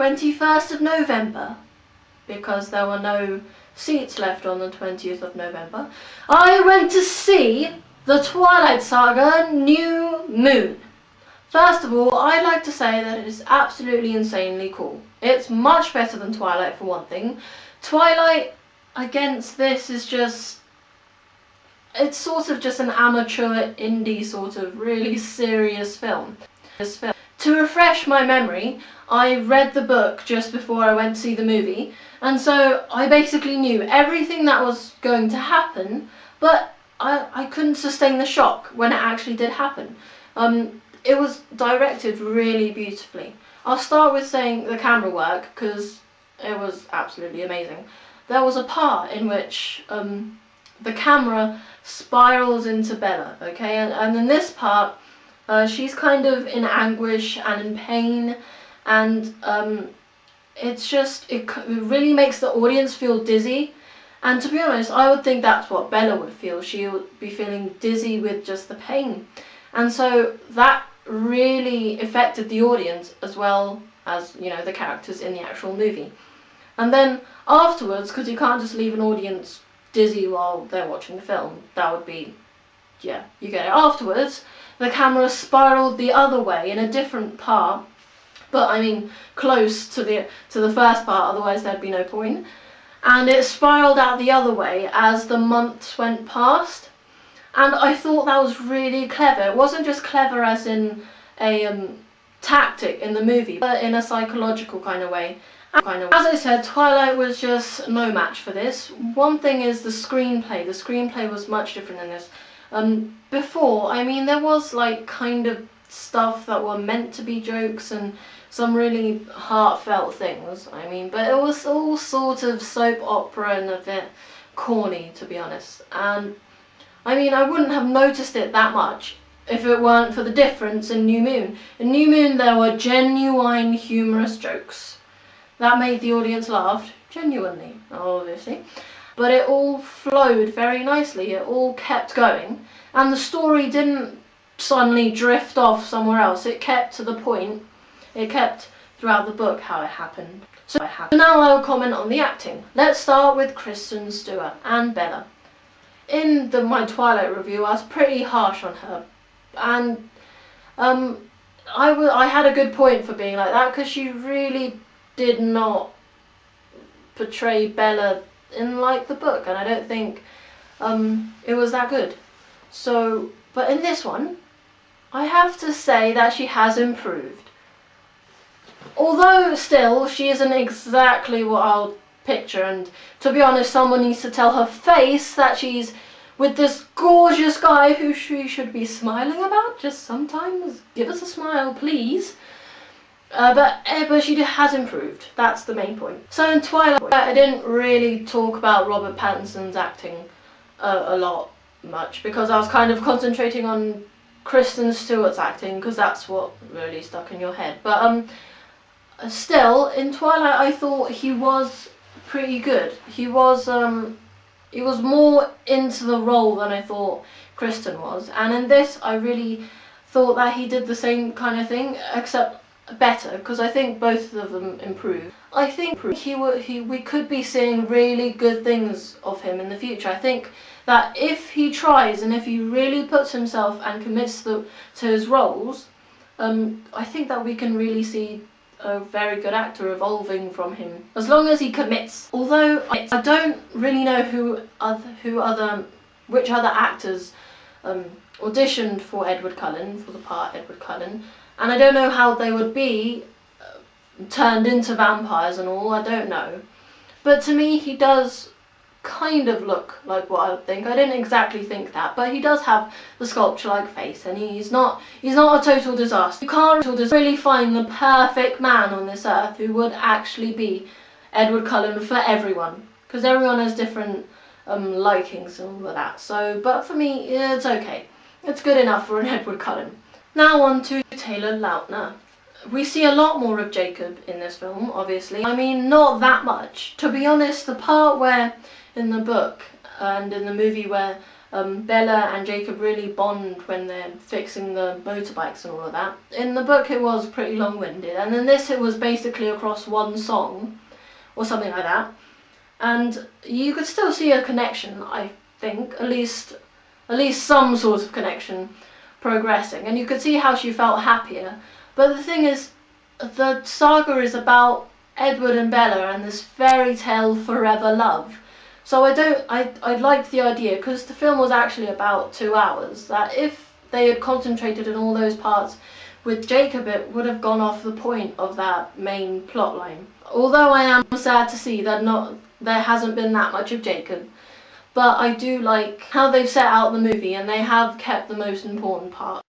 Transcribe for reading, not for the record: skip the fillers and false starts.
21st of November, because there were no seats left on the 20th of November, I went to see the Twilight Saga New Moon. First of all, I'd like to say that it is absolutely insanely cool. It's much better than Twilight for one thing. Twilight against this is just, it's sort of just an amateur indie sort of really serious film. To refresh my memory, I read the book just before I went to see the movie, and so I basically knew everything that was going to happen, but I couldn't sustain the shock when it actually did happen. It was directed really beautifully. I'll start with saying the camera work, because it was absolutely amazing. There was a part in which the camera spirals into Bella, okay, and in this part she's kind of in anguish and in pain, and it's just, it really makes the audience feel dizzy. And to be honest, I would think that's what Bella would feel. She would be feeling dizzy with just the pain. And so that really affected the audience as well as, you know, the characters in the actual movie. And then afterwards, because you can't just leave an audience dizzy while they're watching the film, that would be, yeah, you get it. Afterwards, the camera spiraled the other way in a different part, but I mean close to the first part, otherwise there'd be no point. And it spiraled out the other way as the months went past, and I thought that was really clever. It wasn't just clever as in a tactic in the movie, but in a psychological kind of way. As I said, Twilight was just no match for this. One thing is the screenplay. The screenplay was much different than this. Before, I mean, there was like kind of stuff that were meant to be jokes and some really heartfelt things, I mean, but it was all sort of soap opera and a bit corny, to be honest. And I mean, I wouldn't have noticed it that much if it weren't for the difference in New Moon. In New Moon there were genuine humorous jokes that made the audience laugh, genuinely, obviously, but it all flowed very nicely. It all kept going, and the story didn't suddenly drift off somewhere else. It kept to the point. It kept throughout the book how it happened. So now I'll comment on the acting. Let's start with Kristen Stewart and Bella. In my Twilight review, I was pretty harsh on her, and I had a good point for being like that, because she really did not portray Bella in like the book, and I don't think it was that good. So, but in this one, I have to say that she has improved. Although still, she isn't exactly what I'll picture, and to be honest, someone needs to tell her face that she's with this gorgeous guy who she should be smiling about. Just sometimes give us a smile, please. But she has improved. That's the main point. So in Twilight, I didn't really talk about Robert Pattinson's acting a lot much, because I was kind of concentrating on Kristen Stewart's acting, because that's what really stuck in your head. But still, in Twilight, I thought he was pretty good. He was more into the role than I thought Kristen was, and in this, I really thought that he did the same kind of thing, except better, because I think both of them improved. I think we could be seeing really good things of him in the future. I think that if he tries and if he really puts himself and commits to his roles, I think that we can really see a very good actor evolving from him, as long as he commits. Although I don't really know which other actors auditioned for Edward Cullen, for the part Edward Cullen, and I don't know how they would be turned into vampires and all. I don't know, but to me he does kind of look like what I would think. I didn't exactly think that, but he does have the sculpture-like face, and he's not a total disaster. You can't really find the perfect man on this earth who would actually be Edward Cullen for everyone, because everyone has different likings and all of that. So, but for me, it's okay. It's good enough for an Edward Cullen. Now on to Taylor Lautner. We see a lot more of Jacob in this film, obviously. I mean, not that much. To be honest, the part where in the book and in the movie where Bella and Jacob really bond when they're fixing the motorbikes and all of that. In the book it was pretty long-winded, and in this it was basically across one song or something like that, and you could still see a connection, I think, at least some sort of connection progressing, and you could see how she felt happier. But the thing is, the saga is about Edward and Bella and this fairy tale forever love. So I liked the idea, because the film was actually about 2 hours, that if they had concentrated on all those parts with Jacob, it would have gone off the point of that main plot line. Although I am sad to see that there hasn't been that much of Jacob, but I do like how they've set out the movie and they have kept the most important part.